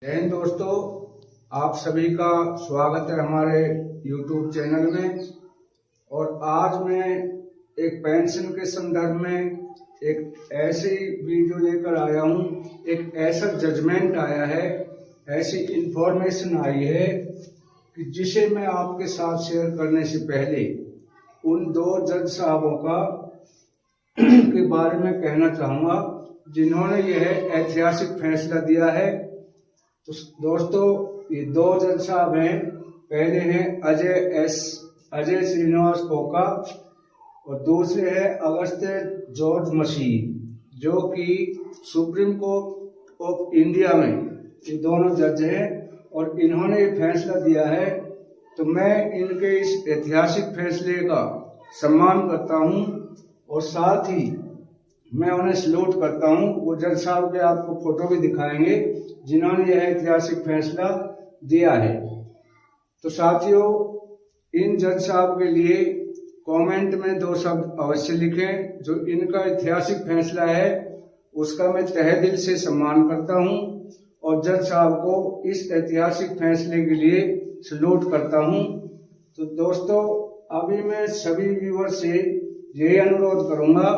जय हिंद दोस्तों, आप सभी का स्वागत है हमारे YouTube चैनल में। और आज मैं एक पेंशन के संदर्भ में एक ऐसी वीडियो लेकर आया हूँ। एक ऐसा जजमेंट आया है, ऐसी इंफॉर्मेशन आई है कि जिसे मैं आपके साथ शेयर करने से पहले उन दो जज साहबों का के बारे में कहना चाहूँगा जिन्होंने यह ऐतिहासिक फैसला दिया है। तो दोस्तों, ये दो जज साहब हैं। पहले हैं अजय श्रीनिवास कोका और दूसरे हैं अगस्त्य जॉर्ज मसीह, जो कि सुप्रीम कोर्ट ऑफ इंडिया में ये दोनों जज हैं और इन्होंने ये फैसला दिया है। तो मैं इनके इस ऐतिहासिक फैसले का सम्मान करता हूं और साथ ही मैं उन्हें सैल्यूट करता हूं। वो जज साहब के आपको फोटो भी दिखाएंगे जिन्होंने यह ऐतिहासिक फैसला दिया है। तो साथियों, इन जज साहब के लिए कमेंट में दो शब्द अवश्य लिखें। जो इनका ऐतिहासिक फैसला है उसका मैं तहे दिल से सम्मान करता हूं और जज साहब को इस ऐतिहासिक फैसले के लिए सैल्यूट करता हूं। तो दोस्तों, अभी मैं सभी व्यूअर से यही अनुरोध करूंगा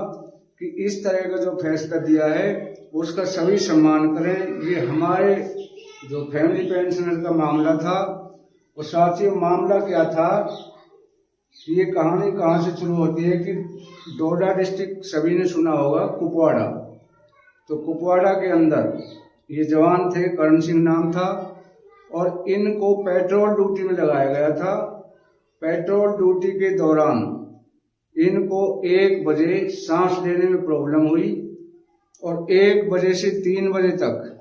कि इस तरह का जो फैसला दिया है उसका सभी सम्मान करें। ये हमारे जो फैमिली पेंशनर का मामला था, और साथियों मामला क्या था, ये कहानी कहाँ से शुरू होती है कि डोडा डिस्ट्रिक्ट सभी ने सुना होगा, कुपवाड़ा। तो कुपवाड़ा के अंदर ये जवान थे, करण सिंह नाम था, और इनको पेट्रोल ड्यूटी में लगाया गया था। पेट्रोल ड्यूटी के दौरान इनको 1 बजे सांस लेने में प्रॉब्लम हुई और 1 बजे से 3 बजे तक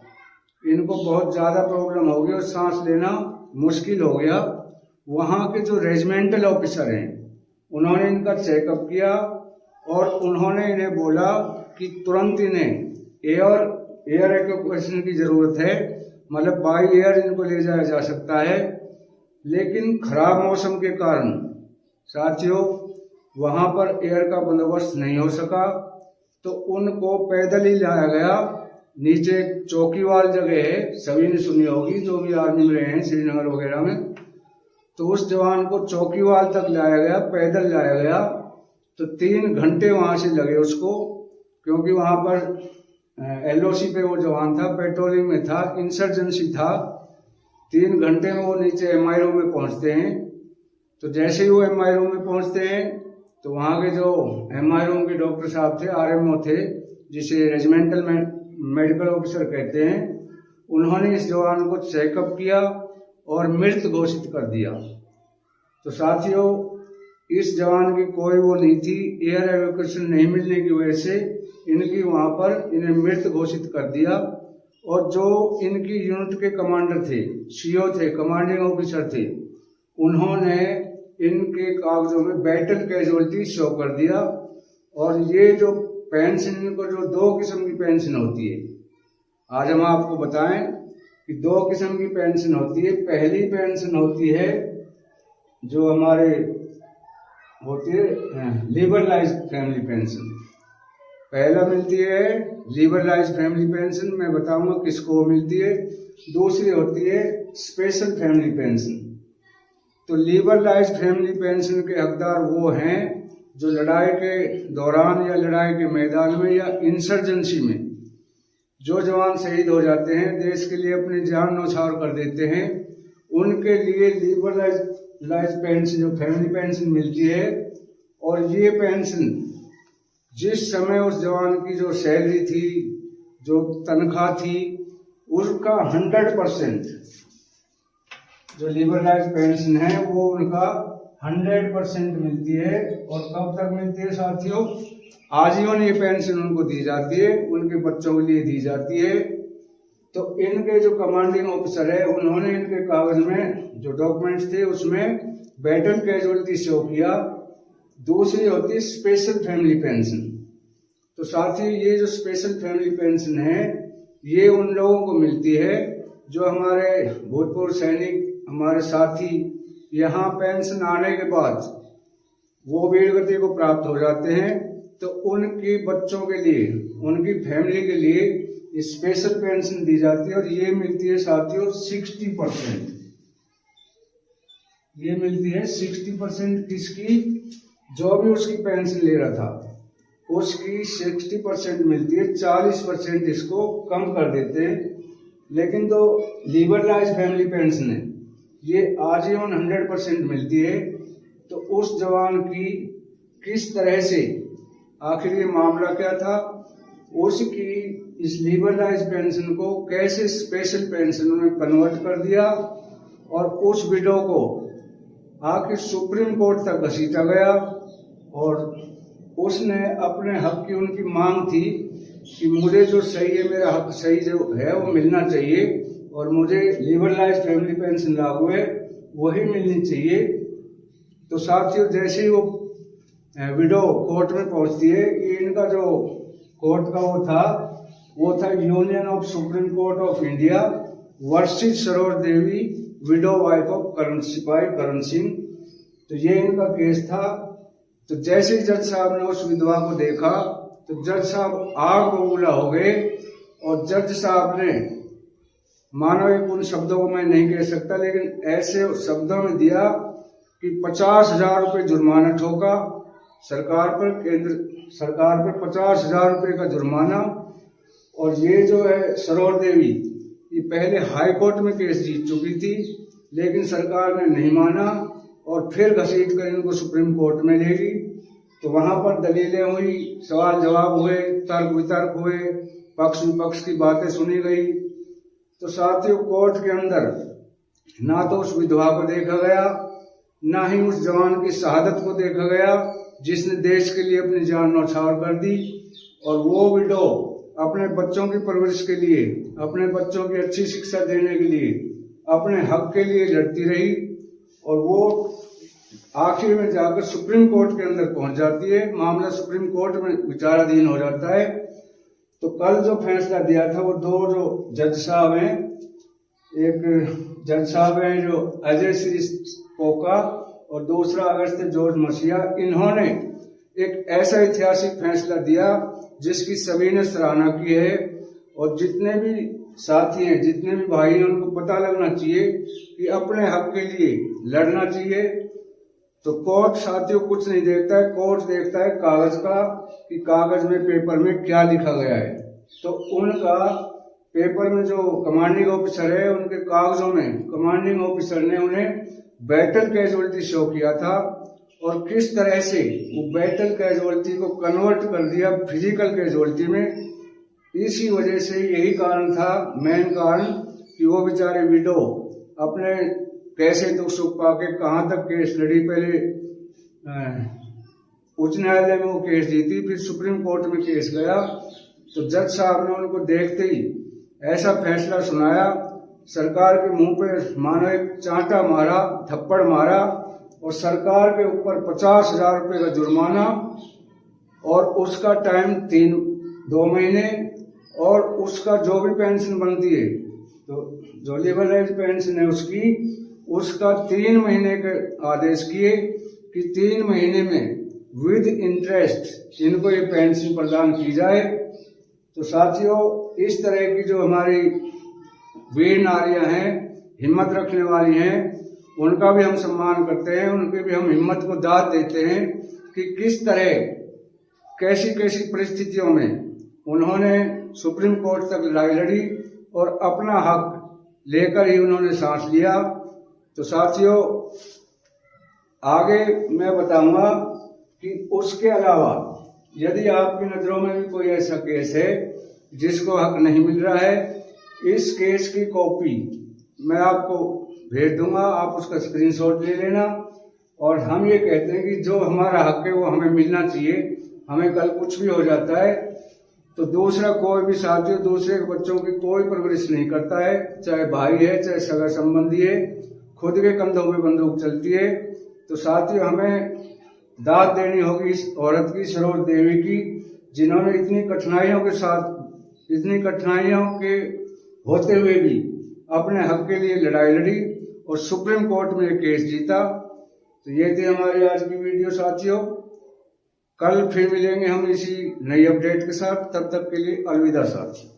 इनको बहुत ज्यादा प्रॉब्लम हो गई और सांस लेना मुश्किल हो गया। वहां के जो रेजिमेंटल ऑफिसर हैं उन्होंने इनका चेकअप किया और उन्होंने इन्हें बोला कि तुरंत इन्हें एयर इवैक्यूएशन की जरूरत है, मतलब बाई एयर इनको ले जाया जा सकता है। लेकिन खराब मौसम के कारण साथियों वहां पर एयर का बंदोबस्त नहीं हो सका, तो उनको पैदल ही लाया गया। नीचे चौकीवाल जगह है, सभी ने सुनी होगी जो भी आर्मी में रहे हैं श्रीनगर वगैरह में। तो उस जवान को चौकीवाल तक लाया गया, पैदल लाया गया। तो 3 घंटे वहां से लगे उसको, क्योंकि वहां पर LOC पे वो जवान था, पेट्रोलिंग में था, इंसर्जेंसी था। 3 घंटे में वो नीचे MI रूम में पहुंचते हैं। तो जैसे ही वो MI रूम में पहुंचते हैं तो वहाँ के जो MI रूम के डॉक्टर साहब थे, RMO थे, जिसे रेजिमेंटल मेडिकल ऑफिसर कहते हैं, उन्होंने इस जवान को चेकअप किया और मृत घोषित कर दिया। तो साथियों, इस जवान की कोई वो नहीं थी, एयर इवैक्यूएशन नहीं मिलने की वजह से इनकी वहां पर इन्हें मृत घोषित कर दिया। और जो इनकी यूनिट के कमांडर थे, CO थे, कमांडिंग ऑफिसर थे, उन्होंने इनके कागजों में बैटल कैजुअलिटी शो कर दिया। और ये जो पेंशन, इनको जो 2 किस्म की पेंशन होती है, आज हम आपको बताएं कि 2 किस्म की पेंशन होती है। पहली पेंशन होती है जो हमारे होती है लिबरलाइज्ड फैमिली पेंशन। पहला मिलती है लिबरलाइज्ड फैमिली पेंशन, मैं बताऊंगा किसको मिलती है। दूसरी होती है स्पेशल फैमिली पेंशन। तो लिबरलाइज्ड फैमिली पेंशन के हकदार वो हैं जो लड़ाई के दौरान या लड़ाई के मैदान में या इंसर्जेंसी में जो जवान शहीद हो जाते हैं, देश के लिए अपनी जान न्यौछावर कर देते हैं, उनके लिए लिबरलाइज्ड पेंशन जो फैमिली पेंशन मिलती है। और ये पेंशन जिस समय उस जवान की जो सैलरी थी, जो तनख्वाह थी, उसका 100% जो लिबरलाइज्ड पेंशन है वो उनका 100% मिलती है। और कब तक मिलती है साथियों? आजीवन ये पेंशन उनको दी जाती है, उनके बच्चों के लिए दी जाती है। तो इनके जो कमांडिंग ऑफिसर है उन्होंने इनके कागज में जो डॉक्यूमेंट्स थे उसमें बैटल कैजुअलिटी शो किया। दूसरी होती है स्पेशल फैमिली पेंशन। तो साथियों, ये जो स्पेशल फैमिली पेंशन है ये उन लोगों को मिलती है जो हमारे भूतपूर्व सैनिक, हमारे साथी यहाँ पेंशन आने के बाद वो वीरगति को प्राप्त हो जाते हैं। तो उनके बच्चों के लिए, उनकी फैमिली के लिए स्पेशल पेंशन दी जाती है और ये मिलती है साथियों 60%। ये मिलती है 60% किसकी, जो भी उसकी पेंशन ले रहा था उसकी 60% मिलती है, 40% इसको कम कर देते हैं। लेकिन तो लिबरलाइज फैमिली पेंशन है ये आजीवन 100% मिलती है। तो उस जवान की किस तरह से, आखिर ये मामला क्या था, उसकी इस लिबरलाइज पेंशन को कैसे स्पेशल पेंशन में कन्वर्ट कर दिया और उस विडो को आखिर सुप्रीम कोर्ट तक घसीटा गया और उसने अपने हक की, उनकी मांग थी कि मुझे जो सही है, मेरा हक सही जो है वो मिलना चाहिए और मुझे लिबरलाइज फैमिली पेंशन लागू है वही मिलनी चाहिए। तो साथियों जैसे ही वो विडो कोर्ट में पहुंचती है, इनका जो कोर्ट का वो था union of supreme court of India versus Saroj Devi window wife of सिपाही करण सिंह। तो ये इनका केस था। तो जैसे ही जज साहब ने उस विधवा को देखा तो जज साहब आग बबूला हो गए और जज साहब ने, मानो एक उन शब्दों को मैं नहीं कह सकता लेकिन ऐसे शब्दों में दिया कि 50,000 रुपये जुर्माना ठोका सरकार पर, केंद्र सरकार पर 50,000 रुपये का जुर्माना। और ये जो है सरोज देवी, ये पहले हाई कोर्ट में केस जीत चुकी थी लेकिन सरकार ने नहीं माना और फिर घसीट कर इनको सुप्रीम कोर्ट में ले गई। तो वहां पर दलीलें हुई, सवाल जवाब हुए, तर्क वितर्क हुए, पक्ष विपक्ष की बातें सुनी गई। तो साथियों कोर्ट के अंदर ना तो उस विधवा को देखा गया, ना ही उस जवान की शहादत को देखा गया जिसने देश के लिए अपनी जान न्यौछावर कर दी। और वो विडो अपने बच्चों की परवरिश के लिए, अपने बच्चों की अच्छी शिक्षा देने के लिए, अपने हक के लिए लड़ती रही और वो आखिर में जाकर सुप्रीम कोर्ट के अंदर पहुंच जाती है। मामला सुप्रीम कोर्ट में विचाराधीन हो जाता है। तो कल जो फैसला दिया था वो दो जो जज साहब हैं, एक जज साहब हैं जो अजय श्री पोका और दूसरा अगस्त जॉर्ज मसीहा, इन्होंने एक ऐसा ऐतिहासिक फैसला दिया जिसकी सभी ने सराहना की है। और जितने भी साथी हैं, जितने भी भाई हैं, उनको पता लगना चाहिए कि अपने हक के लिए लड़ना चाहिए। तो कोर्ट साथियों कुछ नहीं देखता है, कोर्ट देखता है कागज का कि कागज में, पेपर में क्या लिखा गया है। तो उनका पेपर में जो कमांडिंग ऑफिसर है उनके कागजों में कमांडिंग ऑफिसर ने उन्हें बैटल कैजुअलिटी शो किया था और किस तरह से वो बैटल कैजुअलिटी को कन्वर्ट कर दिया फिजिकल कैजुअलिटी में। इसी वजह से यही कारण था, मेन कारण, कि वो बेचारे विडो अपने कैसे दुख सुख पाके कहाँ तक केस लड़ी। पहले उच्च न्यायालय में वो केस जीती, फिर सुप्रीम कोर्ट में केस गया। तो जज साहब ने उनको देखते ही ऐसा फैसला सुनाया, सरकार के मुंह पे मानो एक चांटा मारा, थप्पड़ मारा और सरकार के ऊपर 50,000 रुपये का जुर्माना और उसका टाइम 2 महीने और उसका जो भी पेंशन बनती है, तो जो लिबरलाइज पेंशन है उसका 3 महीने के आदेश किए कि 3 महीने में विद इंटरेस्ट इनको ये पेंशन प्रदान की जाए। तो साथियों इस तरह की जो हमारी वीर नारियां हैं, हिम्मत रखने वाली हैं, उनका भी हम सम्मान करते हैं, उनकी भी हम हिम्मत को दाद देते हैं कि किस तरह कैसी कैसी परिस्थितियों में उन्होंने सुप्रीम कोर्ट तक लड़ाई लड़ी और अपना हक लेकर ही उन्होंने सांस लिया। तो साथियों आगे मैं बताऊंगा कि उसके अलावा यदि आपकी नजरों में भी कोई ऐसा केस है जिसको हक नहीं मिल रहा है, इस केस की कॉपी मैं आपको भेज दूंगा, आप उसका स्क्रीनशॉट ले लेना। और हम ये कहते हैं कि जो हमारा हक है वो हमें मिलना चाहिए। हमें कल कुछ भी हो जाता है तो दूसरा कोई भी साथी दूसरे के बच्चों की कोई परवरिश नहीं करता है, चाहे भाई है चाहे सगा संबंधी है, खुद के कंधों पे बंदूक चलती है। तो साथियों हमें दाद देनी होगी इस औरत की, सरोज देवी की, जिन्होंने इतनी कठिनाइयों के साथ, इतनी कठिनाइयों के होते हुए भी अपने हक के लिए लड़ाई लड़ी और सुप्रीम कोर्ट में केस जीता। तो ये थी हमारी आज की वीडियो साथियों। कल फिर मिलेंगे हम इसी नई अपडेट के साथ, तब तक के लिए अलविदा साथियों।